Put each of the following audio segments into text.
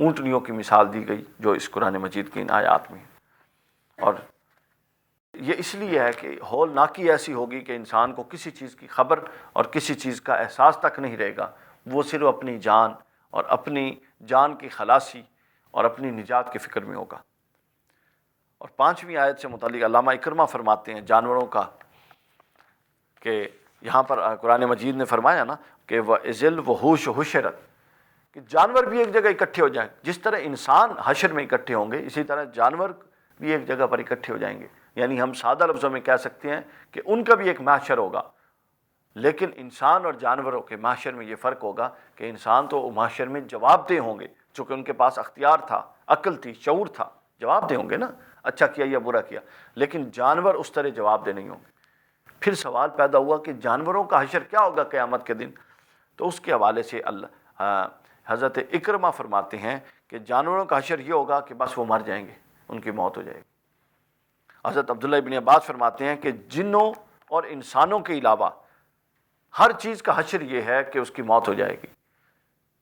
اونٹنیوں کی مثال دی گئی جو اس قرآن مجید کی ان آیات میں ہے۔ اور یہ اس لیے ہے کہ ہولناکی ایسی ہوگی کہ انسان کو کسی چیز کی خبر اور کسی چیز کا احساس تک نہیں رہے گا، وہ صرف اپنی جان اور اپنی جان کی خلاصی اور اپنی نجات کی فکر میں ہوگا۔ اور 5ویں آیت سے متعلق علامہ اکرمہ فرماتے ہیں جانوروں کا، کہ یہاں پر قرآن مجید نے فرمایا نا کہ وَإِذِ الْوُحُوشُ حُشِرَتْ، کہ جانور بھی ایک جگہ اکٹھے ہو جائیں، جس طرح انسان حشر میں اکٹھے ہوں گے اسی طرح جانور بھی ایک جگہ پر اکٹھے ہو جائیں گے۔ یعنی ہم سادہ لفظوں میں کہہ سکتے ہیں کہ ان کا بھی ایک محشر ہوگا، لیکن انسان اور جانوروں کے محشر میں یہ فرق ہوگا کہ انسان تو محشر میں جواب دہ ہوں گے، چونکہ ان کے پاس اختیار تھا، عقل تھی، شعور تھا، جواب دہ ہوں گے نا، اچھا کیا یا برا کیا، لیکن جانور اس طرح جواب دہ نہیں ہوں گے۔ پھر سوال پیدا ہوا کہ جانوروں کا حشر کیا ہوگا قیامت کے دن؟ تو اس کے حوالے سے حضرت اکرمہ فرماتے ہیں کہ جانوروں کا حشر یہ ہوگا کہ بس وہ مر جائیں گے، ان کی موت ہو جائے گی۔ حضرت عبداللہ ابن عباس فرماتے ہیں کہ جنوں اور انسانوں کے علاوہ ہر چیز کا حشر یہ ہے کہ اس کی موت ہو جائے گی،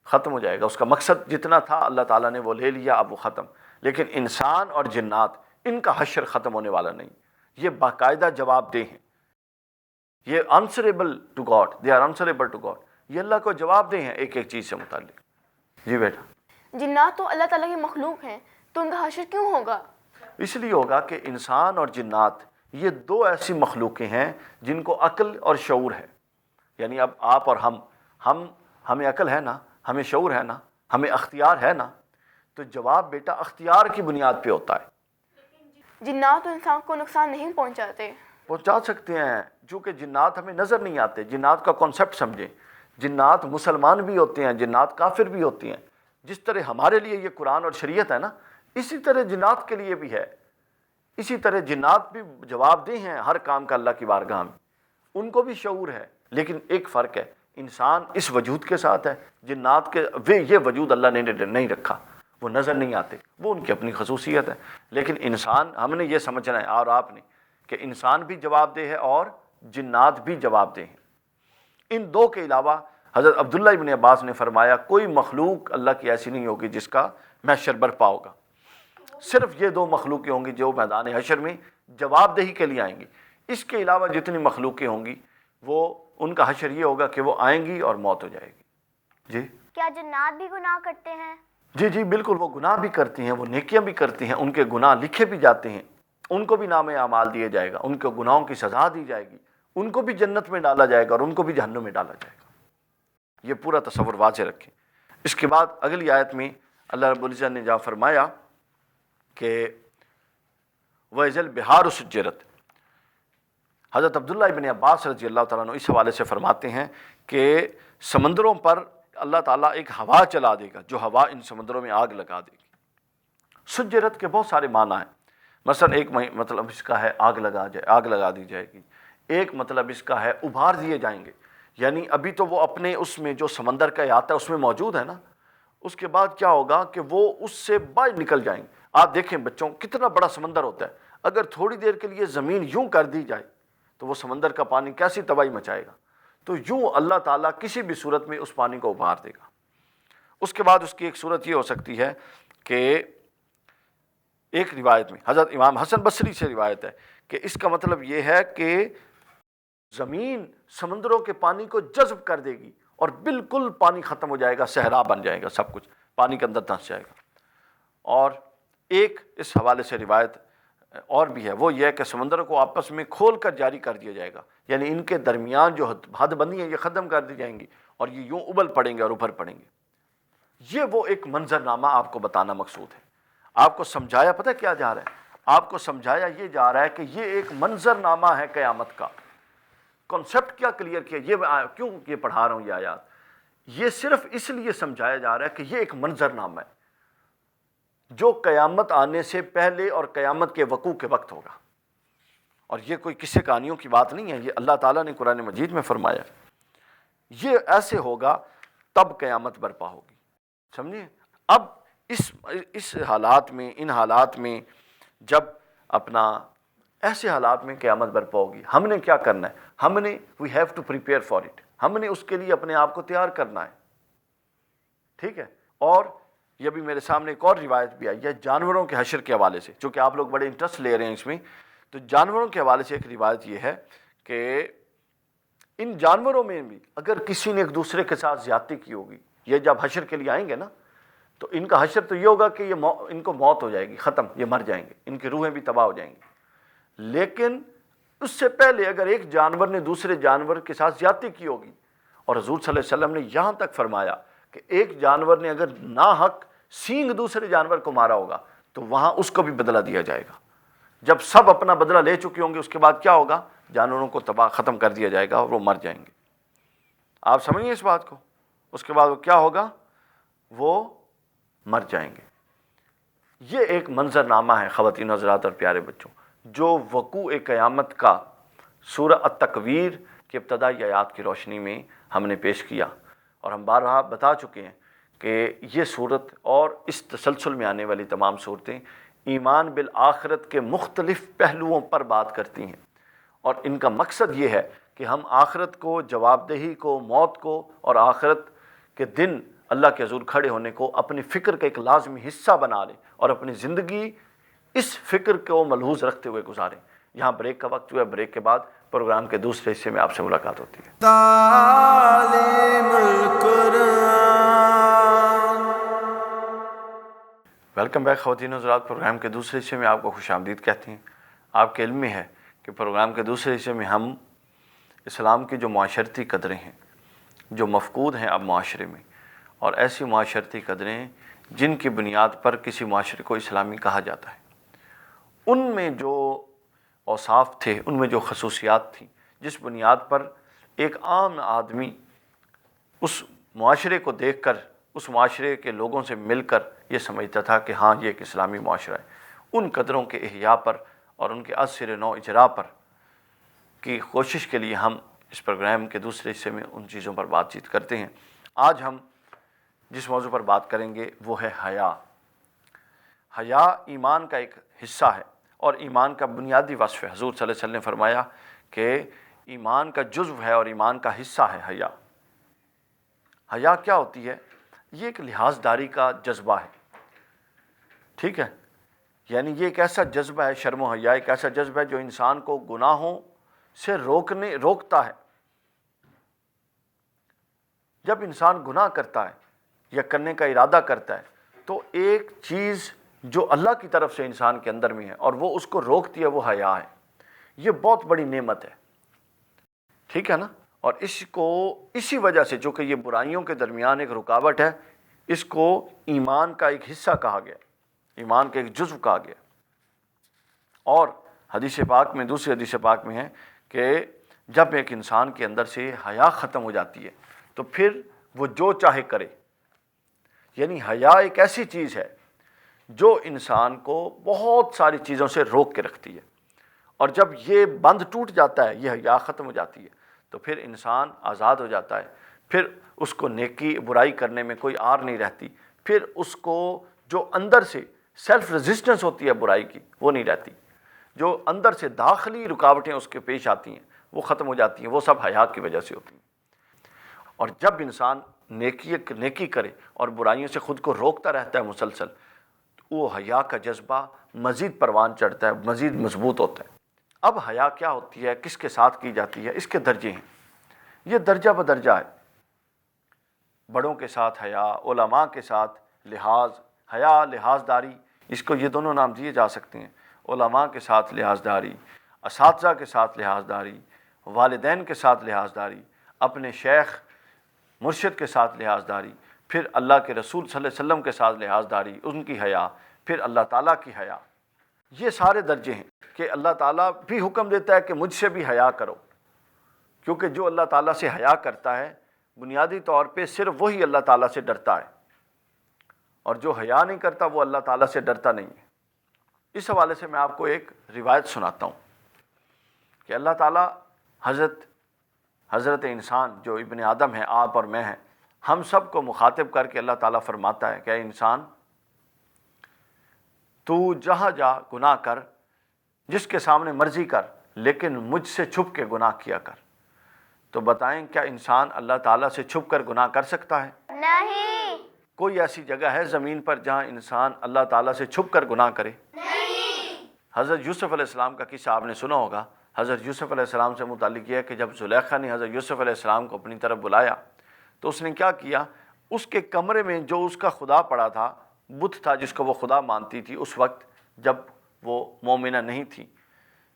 ختم ہو جائے گا، اس کا مقصد جتنا تھا اللہ تعالیٰ نے وہ لے لیا، اب وہ ختم۔ لیکن انسان اور جنات، ان کا حشر ختم ہونے والا نہیں، یہ باقاعدہ جواب دہ ہیں، یہ answerable to God، they are answerable to God، یہ اللہ کو جواب دہ ہیں ایک ایک چیز سے متعلق۔ جی بیٹا۔ جنات تو اللہ تعالیٰ کی مخلوق ہیں، تو ان کا حشر کیوں ہوگا؟ اس لیے ہوگا کہ انسان اور جنات یہ دو ایسی مخلوقیں ہیں جن کو عقل اور شعور ہے۔ یعنی اب آپ اور ہمیں عقل ہے نا، ہمیں شعور ہے نا، ہمیں اختیار ہے نا، تو جواب بیٹا اختیار کی بنیاد پہ ہوتا ہے۔ جنات تو انسان کو نقصان نہیں پہنچاتے۔ پہنچا سکتے ہیں، چونکہ جنات ہمیں نظر نہیں آتے۔ جنات کا کانسیپٹ سمجھیں، جنات مسلمان بھی ہوتے ہیں، جنات کافر بھی ہوتی ہیں۔ جس طرح ہمارے لیے یہ قرآن اور شریعت ہے نا، اسی طرح جنات کے لیے بھی ہے۔ اسی طرح جنات بھی جواب دہ ہیں ہر کام کا اللہ کی بارگاہ میں، ان کو بھی شعور ہے، لیکن ایک فرق ہے، انسان اس وجود کے ساتھ ہے، جنات کے یہ وجود اللہ نے نہیں رکھا، وہ نظر نہیں آتے، وہ ان کی اپنی خصوصیت ہے۔ لیکن انسان، ہم نے یہ سمجھنا ہے اور آپ نے، کہ انسان بھی جواب دہ ہے اور جنات بھی جواب دہ ہیں۔ ان دو کے علاوہ حضرت عبداللہ ابن عباس نے فرمایا کوئی مخلوق اللہ کی ایسی نہیں ہوگی جس کا محشر برپا ہوگا، صرف یہ دو مخلوقیں ہوں گی جو میدان حشر میں جواب دہی کے لیے آئیں گی۔ اس کے علاوہ جتنی مخلوقیں ہوں گی وہ ان کا حشر یہ ہوگا کہ وہ آئیں گی اور موت ہو جائے گی۔ جی کیا جنات بھی گناہ کرتے ہیں؟ جی جی بالکل، وہ گناہ بھی کرتی ہیں، وہ نیکیاں بھی کرتی ہیں، ان کے گناہ لکھے بھی جاتے ہیں، ان کو بھی نام اعمال دیے جائے گا، ان کے گناہوں کی سزا دی جائے گی، ان کو بھی جنت میں ڈالا جائے گا اور ان کو بھی جہنم میں ڈالا جائے گا۔ یہ پورا تصور واضح رکھیں۔ اس کے بعد اگلی آیت میں اللہ رب العزت نے جہاں فرمایا کہ وَإِذَا الْبِحَارُ سُجِّرَتْ، حضرت عبداللہ ابن عباس رضی اللہ تعالیٰ عنہ اس حوالے سے فرماتے ہیں کہ سمندروں پر اللہ تعالیٰ ایک ہوا چلا دے گا، جو ہوا ان سمندروں میں آگ لگا دے گی۔ سجرت کے بہت سارے معنی ہیں، مثلا ایک مطلب اس کا ہے آگ لگا دی جائے گی، ایک مطلب اس کا ہے ابھار دیے جائیں گے، یعنی ابھی تو وہ اپنے اس میں جو سمندر کا احاطہ ہے اس میں موجود ہے نا، اس کے بعد کیا ہوگا کہ وہ اس سے باہر نکل جائیں گے۔ آپ دیکھیں بچوں، کتنا بڑا سمندر ہوتا ہے، اگر تھوڑی دیر کے لیے زمین یوں کر دی جائے تو وہ سمندر کا پانی کیسی تباہی مچائے گا۔ تو یوں اللہ تعالیٰ کسی بھی صورت میں اس پانی کو ابھار دے گا۔ اس کے بعد اس کی ایک صورت یہ ہو سکتی ہے کہ ایک روایت میں حضرت امام حسن بصری سے روایت ہے کہ اس کا مطلب یہ ہے کہ زمین سمندروں کے پانی کو جذب کر دے گی اور بالکل پانی ختم ہو جائے گا، صحرا بن جائے گا، سب کچھ پانی کے اندر دھنس جائے گا۔ اور ایک اس حوالے سے روایت اور بھی ہے، وہ یہ ہے کہ سمندر کو آپس میں کھول کر جاری کر دیا جائے گا، یعنی ان کے درمیان جو حد بندی ہیں یہ ختم کر دی جائیں گی اور یہ یوں ابل پڑیں گے اور ابھر پڑیں گے۔ یہ وہ ایک منظر نامہ آپ کو بتانا مقصود ہے۔ آپ کو سمجھایا پتہ کیا جا رہا ہے؟ آپ کو سمجھایا یہ جا رہا ہے کہ یہ ایک منظر نامہ ہے قیامت کا۔ کنسیپٹ کیا کلیئر کیا، یہ کیوں یہ پڑھا رہا ہوں یہ آیات، یہ صرف اس لیے سمجھایا جا رہا ہے کہ یہ ایک منظر نامہ ہے جو قیامت آنے سے پہلے اور قیامت کے وقوع کے وقت ہوگا، اور یہ کوئی قصے کہانیوں کی بات نہیں ہے، یہ اللہ تعالیٰ نے قرآن مجید میں فرمایا یہ ایسے ہوگا تب قیامت برپا ہوگی۔ سمجھے؟ اب اس حالات میں، ان حالات میں جب اپنا ایسے حالات میں قیامت برپا ہوگی، ہم نے کیا کرنا ہے؟ ہم نے we have to prepare for it, ہم نے اس کے لیے اپنے آپ کو تیار کرنا ہے، ٹھیک ہے؟ اور یہ بھی میرے سامنے ایک اور روایت بھی آئی ہے جانوروں کے حشر کے حوالے سے، چونکہ آپ لوگ بڑے انٹرسٹ لے رہے ہیں اس میں، تو جانوروں کے حوالے سے ایک روایت یہ ہے کہ ان جانوروں میں بھی اگر کسی نے ایک دوسرے کے ساتھ زیادتی کی ہوگی، یہ جب حشر کے لیے آئیں گے نا تو ان کا حشر تو یہ ہوگا کہ ان کو موت ہو جائے گی، ختم، یہ مر جائیں گے، ان کی روحیں بھی تباہ ہو جائیں گی۔ لیکن اس سے پہلے اگر ایک جانور نے دوسرے جانور کے ساتھ زیادتی کی ہوگی، اور حضور صلی اللہ علیہ وسلم نے یہاں تک فرمایا کہ ایک جانور نے اگر ناحق سینگ دوسرے جانور کو مارا ہوگا تو وہاں اس کو بھی بدلہ دیا جائے گا۔ جب سب اپنا بدلہ لے چکے ہوں گے اس کے بعد کیا ہوگا؟ جانوروں کو تباہ ختم کر دیا جائے گا اور وہ مر جائیں گے۔ آپ سمجھیں اس بات کو؟ اس کے بعد وہ کیا ہوگا؟ وہ مر جائیں گے۔ یہ ایک منظر نامہ ہے خواتین حضرات اور پیارے بچوں، جو وقوع قیامت کا سورہ التکویر کی ابتدائی آیات کی روشنی میں ہم نے پیش کیا، اور ہم بارہا بتا چکے ہیں کہ یہ صورت اور اس تسلسل میں آنے والی تمام صورتیں ایمان بالآخرت کے مختلف پہلوؤں پر بات کرتی ہیں، اور ان کا مقصد یہ ہے کہ ہم آخرت کو، جواب دہی کو، موت کو اور آخرت کے دن اللہ کے حضور کھڑے ہونے کو اپنی فکر کا ایک لازمی حصہ بنا لیں اور اپنی زندگی اس فکر کو ملحوظ رکھتے ہوئے گزاریں۔ یہاں بریک کا وقت ہوا ہے، بریک کے بعد پروگرام کے دوسرے حصے میں آپ سے ملاقات ہوتی ہے۔ تعلیم القرآن۔ ویلکم بیک خواتین حضرات، پروگرام کے دوسرے حصے میں آپ کو خوش آمدید کہتے ہیں۔ آپ کے علم میں ہے کہ پروگرام کے دوسرے حصے میں ہم اسلام کی جو معاشرتی قدریں ہیں جو مفقود ہیں اب معاشرے میں، اور ایسی معاشرتی قدریں جن کی بنیاد پر کسی معاشرے کو اسلامی کہا جاتا ہے، ان میں جو اوصاف تھے، ان میں جو خصوصیات تھیں، جس بنیاد پر ایک عام آدمی اس معاشرے کو دیکھ کر، اس معاشرے کے لوگوں سے مل کر یہ سمجھتا تھا کہ ہاں یہ ایک اسلامی معاشرہ ہے، ان قدروں کے احیاء پر اور ان کے از سر نو اجرا پر کی کوشش کے لیے ہم اس پروگرام کے دوسرے حصے میں ان چیزوں پر بات چیت کرتے ہیں۔ آج ہم جس موضوع پر بات کریں گے وہ ہے حیا۔ حیا ایمان کا ایک حصہ ہے اور ایمان کا بنیادی وصف ہے۔ حضور صلی اللہ علیہ وسلم نے فرمایا کہ ایمان کا جزو ہے اور ایمان کا حصہ ہے حیا۔ حیا کیا ہوتی ہے؟ یہ ایک لحاظداری کا جذبہ ہے، ٹھیک ہے؟ یعنی یہ ایک ایسا جذبہ ہے، شرم و حیا ایک ایسا جذبہ ہے جو انسان کو گناہوں سے روکتا ہے۔ جب انسان گناہ کرتا ہے یا کرنے کا ارادہ کرتا ہے تو ایک چیز جو اللہ کی طرف سے انسان کے اندر میں ہے اور وہ اس کو روکتی ہے، وہ حیا ہے۔ یہ بہت بڑی نعمت ہے، ٹھیک ہے نا؟ اور اس کو اسی وجہ سے، جو کہ یہ برائیوں کے درمیان ایک رکاوٹ ہے، اس کو ایمان کا ایک حصہ کہا گیا، ایمان کا ایک جزو کہا گیا۔ اور حدیث پاک میں، دوسری حدیث پاک میں ہے کہ جب ایک انسان کے اندر سے حیا ختم ہو جاتی ہے تو پھر وہ جو چاہے کرے۔ یعنی حیا ایک ایسی چیز ہے جو انسان کو بہت ساری چیزوں سے روک کے رکھتی ہے، اور جب یہ بند ٹوٹ جاتا ہے، یہ حیا ختم ہو جاتی ہے، تو پھر انسان آزاد ہو جاتا ہے۔ پھر اس کو نیکی برائی کرنے میں کوئی آر نہیں رہتی، پھر اس کو جو اندر سے سیلف ریزسٹنس ہوتی ہے برائی کی، وہ نہیں رہتی، جو اندر سے داخلی رکاوٹیں اس کے پیش آتی ہیں وہ ختم ہو جاتی ہیں، وہ سب حیا کی وجہ سے ہوتی ہیں۔ اور جب انسان نیکی کرے اور برائیوں سے خود کو روکتا رہتا ہے مسلسل، تو وہ حیا کا جذبہ مزید پروان چڑھتا ہے، مزید مضبوط ہوتا ہے۔ اب حیا کیا ہوتی ہے، کس کے ساتھ کی جاتی ہے، اس کے درجے ہیں، یہ درجہ بدرجہ ہے۔ بڑوں کے ساتھ حیا، علماء کے ساتھ لحاظ، حیا لحاظ داری، اس کو یہ دونوں نام دیے جا سکتے ہیں۔ علماء کے ساتھ لحاظ داری، اساتذہ کے ساتھ لحاظ داری، والدین کے ساتھ لحاظ داری، اپنے شیخ مرشد کے ساتھ لحاظ داری، پھر اللہ کے رسول صلی اللہ علیہ وسلم کے ساتھ لحاظ داری، ان کی حیا، پھر اللہ تعالیٰ کی حیا۔ یہ سارے درجے ہیں کہ اللہ تعالیٰ بھی حکم دیتا ہے کہ مجھ سے بھی حیا کرو، کیونکہ جو اللہ تعالیٰ سے حیا کرتا ہے بنیادی طور پہ صرف وہی اللہ تعالیٰ سے ڈرتا ہے، اور جو حیا نہیں کرتا وہ اللہ تعالیٰ سے ڈرتا نہیں ہے۔ اس حوالے سے میں آپ کو ایک روایت سناتا ہوں کہ اللہ تعالیٰ حضرت انسان جو ابن آدم ہے، آپ اور میں ہیں، ہم سب کو مخاطب کر کے اللہ تعالیٰ فرماتا ہے کہ اے انسان، تو جہاں جا گناہ کر، جس کے سامنے مرضی کر، لیکن مجھ سے چھپ کے گناہ کیا کر۔ تو بتائیں کیا انسان اللہ تعالیٰ سے چھپ کر گناہ کر سکتا ہے؟ نہیں۔ کوئی ایسی جگہ ہے زمین پر جہاں انسان اللہ تعالیٰ سے چھپ کر گناہ کرے؟ حضرت یوسف علیہ السلام کا قصہ آپ نے سنا ہوگا۔ حضرت یوسف علیہ السلام سے متعلق یہ ہے کہ جب زلیخا نے حضرت یوسف علیہ السلام کو اپنی طرف بلایا تو اس نے کیا کیا، اس کے کمرے میں جو اس کا خدا پڑا تھا، بت تھا جس کو وہ خدا مانتی تھی اس وقت جب وہ مومنہ نہیں تھی،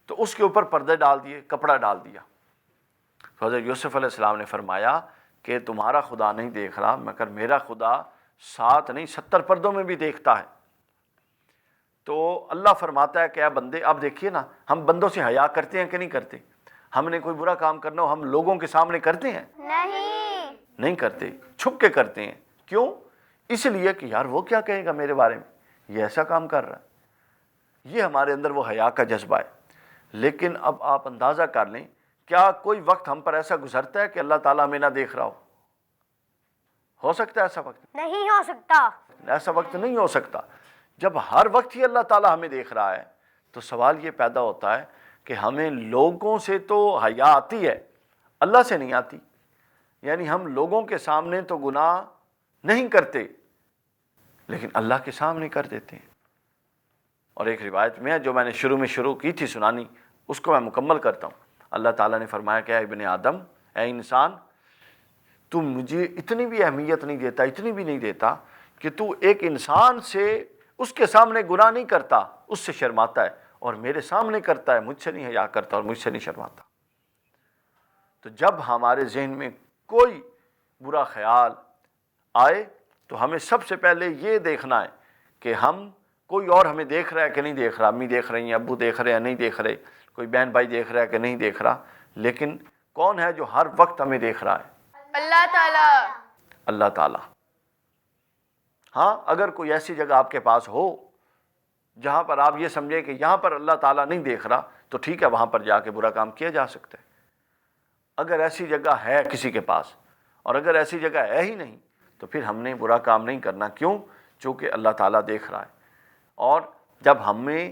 تو اس کے اوپر پردے ڈال دیے، کپڑا ڈال دیا۔ تو حضرت یوسف علیہ السلام نے فرمایا کہ تمہارا خدا نہیں دیکھ رہا، مگر میرا خدا 7 نہیں 70 پردوں میں بھی دیکھتا ہے۔ تو اللہ فرماتا ہے کہ اے بندے، اب دیکھیے نا، ہم بندوں سے حیا کرتے ہیں کہ نہیں کرتے؟ ہم نے کوئی برا کام کرنا ہو ہم لوگوں کے سامنے کرتے ہیں؟ نہیں کرتے، چھپ کے کرتے ہیں۔ کیوں؟ اس لیے کہ یار وہ کیا کہے گا میرے بارے میں، یہ ایسا کام کر رہا ہے۔ یہ ہمارے اندر وہ حیا کا جذبہ ہے۔ لیکن اب آپ اندازہ کر لیں، کیا کوئی وقت ہم پر ایسا گزرتا ہے کہ اللہ تعالیٰ ہمیں نہ دیکھ رہا ہو سکتا ہے ایسا وقت؟ نہیں ہو سکتا۔ ایسا وقت نہیں ہو سکتا۔ جب ہر وقت ہی اللہ تعالیٰ ہمیں دیکھ رہا ہے تو سوال یہ پیدا ہوتا ہے کہ ہمیں لوگوں سے تو حیا آتی ہے، اللہ سے نہیں آتی۔ یعنی ہم لوگوں کے سامنے تو گناہ نہیں کرتے لیکن اللہ کے سامنے کر دیتے ہیں۔ اور ایک روایت میں ہے جو میں نے شروع کی تھی سنانی، اس کو میں مکمل کرتا ہوں۔ اللہ تعالیٰ نے فرمایا کہ اے ابن آدم، اے انسان، تو مجھے اتنی بھی اہمیت نہیں دیتا، اتنی بھی نہیں دیتا کہ تو ایک انسان سے اس کے سامنے گناہ نہیں کرتا، اس سے شرماتا ہے، اور میرے سامنے کرتا ہے، مجھ سے نہیں حیا کرتا اور مجھ سے نہیں شرماتا۔ تو جب ہمارے ذہن میں کوئی برا خیال آئے تو ہمیں سب سے پہلے یہ دیکھنا ہے کہ ہم کوئی اور ہمیں دیکھ رہا ہے کہ نہیں دیکھ رہا، امی دیکھ رہی ہیں، ابو دیکھ رہے ہیں نہیں دیکھ رہے، کوئی بہن بھائی دیکھ رہا ہے کہ نہیں دیکھ رہا، لیکن کون ہے جو ہر وقت ہمیں دیکھ رہا ہے؟ اللہ تعالیٰ۔ اللہ تعالیٰ۔ ہاں، اگر کوئی ایسی جگہ آپ کے پاس ہو جہاں پر آپ یہ سمجھیں کہ یہاں پر اللہ تعالیٰ نہیں دیکھ رہا تو ٹھیک ہے، وہاں پر جا کے برا کام کیا جا سکتا ہے۔ اگر ایسی جگہ ہے کسی کے پاس، اور اگر ایسی جگہ ہے ہی نہیں، تو پھر ہم نے برا کام نہیں کرنا۔ کیوں؟ چونکہ اللہ تعالیٰ دیکھ رہا ہے۔ اور جب ہمیں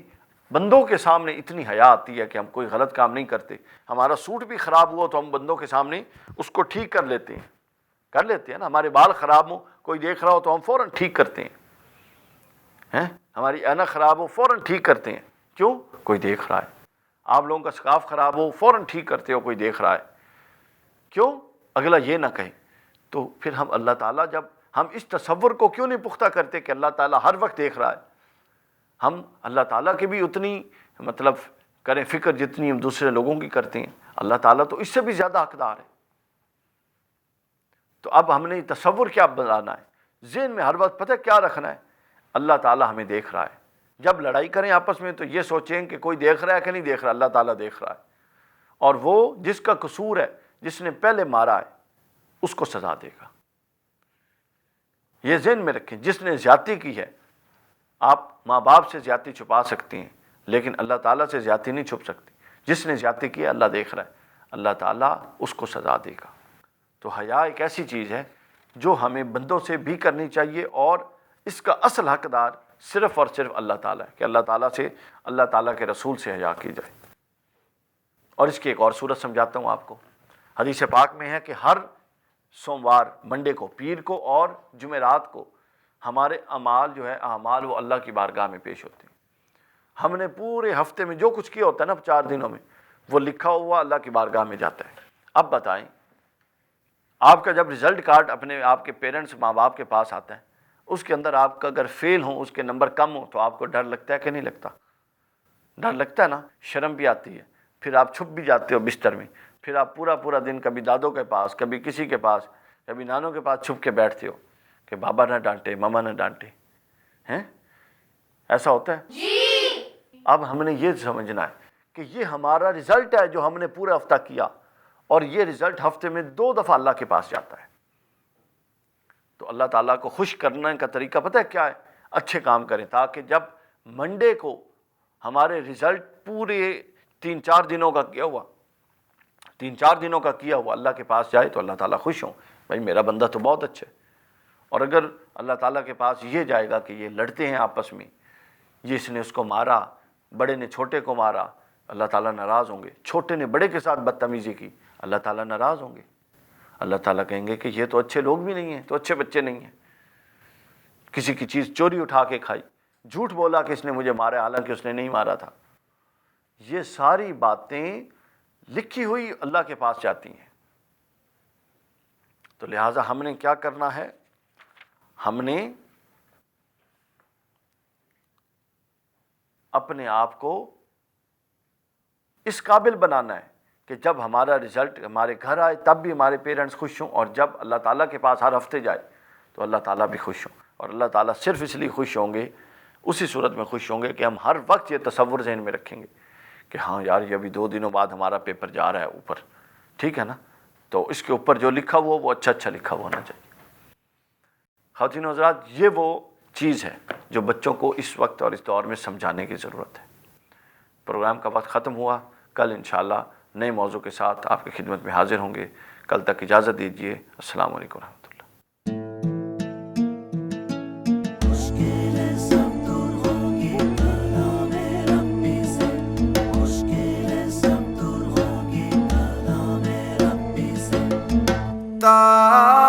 بندوں کے سامنے اتنی حیا آتی ہے کہ ہم کوئی غلط کام نہیں کرتے، ہمارا سوٹ بھی خراب ہوا تو ہم بندوں کے سامنے اس کو ٹھیک کر لیتے ہیں نا۔ ہمارے بال خراب ہوں، کوئی دیکھ رہا ہو تو ہم فوراً ٹھیک کرتے ہیں۔ ہماری اینک خراب ہو فوراً ٹھیک کرتے ہیں۔ کیوں؟ کوئی دیکھ رہا ہے۔ آپ لوگوں کا سکارف خراب ہو فوراً ٹھیک کرتے ہو، کوئی دیکھ رہا ہے۔ کیوں؟ اگلا یہ نہ کہے۔ تو پھر ہم اللہ تعالیٰ، جب ہم اس تصور کو کیوں نہیں پختہ کرتے کہ اللہ تعالیٰ ہر وقت دیکھ رہا ہے؟ ہم اللہ تعالیٰ کی بھی اتنی کریں فکر جتنی ہم دوسرے لوگوں کی کرتے ہیں۔ اللہ تعالیٰ تو اس سے بھی زیادہ حقدار ہے۔ تو اب ہم نے تصور کیا بنانا ہے؟ ذہن میں ہر وقت پتہ کیا رکھنا ہے؟ اللہ تعالیٰ ہمیں دیکھ رہا ہے۔ جب لڑائی کریں آپس میں تو یہ سوچیں کہ کوئی دیکھ رہا ہے کہ نہیں دیکھ رہا، اللہ تعالیٰ دیکھ رہا ہے، اور وہ جس کا قصور ہے، جس نے پہلے مارا ہے، اس کو سزا دے گا۔ یہ ذہن میں رکھیں۔ جس نے زیادتی کی ہے، آپ ماں باپ سے زیادتی چھپا سکتے ہیں لیکن اللہ تعالیٰ سے زیادتی نہیں چھپ سکتی۔ جس نے زیادتی کی ہے، اللہ دیکھ رہا ہے، اللہ تعالیٰ اس کو سزا دے گا۔ تو حیا ایک ایسی چیز ہے جو ہمیں بندوں سے بھی کرنی چاہیے، اور اس کا اصل حقدار صرف اور صرف اللہ تعالیٰ ہے کہ اللہ تعالیٰ سے، اللہ تعالیٰ کے رسول سے حیا کی جائے۔ اور اس کی ایک اور صورت سمجھاتا ہوں آپ کو۔ حدیث پاک میں ہے کہ ہر سوموار، منڈے کو، پیر کو اور جمعرات کو ہمارے اعمال وہ اللہ کی بارگاہ میں پیش ہوتے ہیں۔ ہم نے پورے ہفتے میں جو کچھ کیا ہوتا ہے نا 4 دنوں میں، وہ لکھا ہوا اللہ کی بارگاہ میں جاتا ہے۔ اب بتائیں، آپ کا جب رزلٹ کارڈ آپ کے پیرنٹس، ماں باپ کے پاس آتا ہے، اس کے اندر آپ کا اگر فیل ہوں، اس کے نمبر کم ہوں، تو آپ کو ڈر لگتا ہے کہ نہیں لگتا؟ ڈر لگتا ہے نا، شرم بھی آتی ہے، پھر آپ چھپ بھی جاتے ہو بستر میں، پھر آپ پورا دن کبھی دادوں کے پاس، کبھی کسی کے پاس، کبھی نانوں کے پاس چھپ کے بیٹھتے ہو کہ بابا نہ ڈانٹے، ماما نہ ڈانٹے۔ ایسا ہوتا ہے جی۔ اب ہم نے یہ سمجھنا ہے کہ یہ ہمارا رزلٹ ہے جو ہم نے پورا ہفتہ کیا، اور یہ رزلٹ ہفتے میں 2 دفعہ اللہ کے پاس جاتا ہے۔ تو اللہ تعالیٰ کو خوش کرنے کا طریقہ پتہ ہے کیا ہے؟ اچھے کام کریں، تاکہ جب منڈے کو ہمارے رزلٹ پورے 3-4 دنوں کا کیا ہوا اللہ کے پاس جائے تو اللہ تعالیٰ خوش ہوں، بھائی میرا بندہ تو بہت اچھا ہے۔ اور اگر اللہ تعالیٰ کے پاس یہ جائے گا کہ یہ لڑتے ہیں آپس میں، یہ اس نے اس کو مارا، بڑے نے چھوٹے کو مارا، اللہ تعالیٰ ناراض ہوں گے۔ چھوٹے نے بڑے کے ساتھ بدتمیزی کی، اللہ تعالیٰ ناراض ہوں گے۔ اللہ تعالیٰ کہیں گے کہ یہ تو اچھے لوگ بھی نہیں ہیں، تو اچھے بچے نہیں ہیں۔ کسی کی چیز چوری اٹھا کے کھائی، جھوٹ بولا کہ اس نے مجھے مارا حالانکہ اس نے نہیں مارا تھا. یہ ساری باتیں لکھی ہوئی اللہ کے پاس جاتی ہیں. تو لہٰذا ہم نے کیا کرنا ہے؟ ہم نے اپنے آپ کو اس قابل بنانا ہے کہ جب ہمارا رزلٹ ہمارے گھر آئے تب بھی ہمارے پیرنٹس خوش ہوں، اور جب اللہ تعالیٰ کے پاس ہر ہفتے جائے تو اللہ تعالیٰ بھی خوش ہوں. اور اللہ تعالیٰ صرف اس لیے خوش ہوں گے، اسی صورت میں خوش ہوں گے کہ ہم ہر وقت یہ تصور ذہن میں رکھیں گے کہ ہاں یار یہ ابھی 2 دنوں بعد ہمارا پیپر جا رہا ہے اوپر، ٹھیک ہے نا، تو اس کے اوپر جو لکھا ہوا وہ اچھا لکھا ہوا ہونا چاہیے. خواتین و حضرات، یہ وہ چیز ہے جو بچوں کو اس وقت اور اس دور میں سمجھانے کی ضرورت ہے. پروگرام کا وقت ختم ہوا. کل انشاءاللہ نئے موضوع کے ساتھ آپ کی خدمت میں حاضر ہوں گے. کل تک اجازت دیجیے. السلام علیکم ورحمۃ اللہ. تا